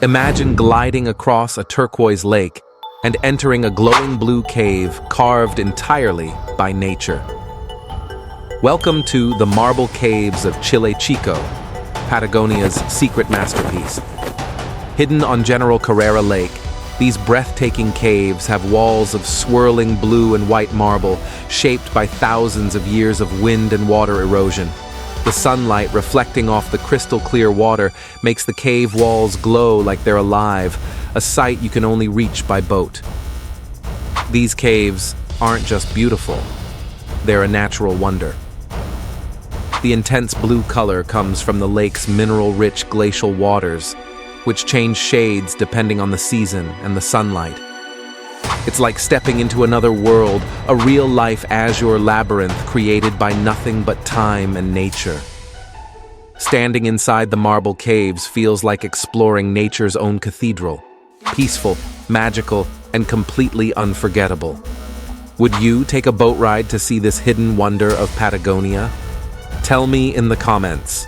Imagine gliding across a turquoise lake and entering a glowing blue cave carved entirely by nature. Welcome to the marble caves of Chile, Chico, Patagonia's secret masterpiece. Hidden on General Carrera Lake, these breathtaking caves have walls of swirling blue and white marble shaped by thousands of years of wind and water erosion. The sunlight reflecting off the crystal-clear water makes the cave walls glow like they're alive, a sight you can only reach by boat. These caves aren't just beautiful, they're a natural wonder. The intense blue color comes from the lake's mineral-rich glacial waters, which change shades depending on the season and the sunlight. It's like stepping into another world, a real-life Azure Labyrinth created by nothing but time and nature. Standing inside the marble caves feels like exploring nature's own cathedral, peaceful, magical, and completely unforgettable. Would you take a boat ride to see this hidden wonder of Patagonia? Tell me in the comments.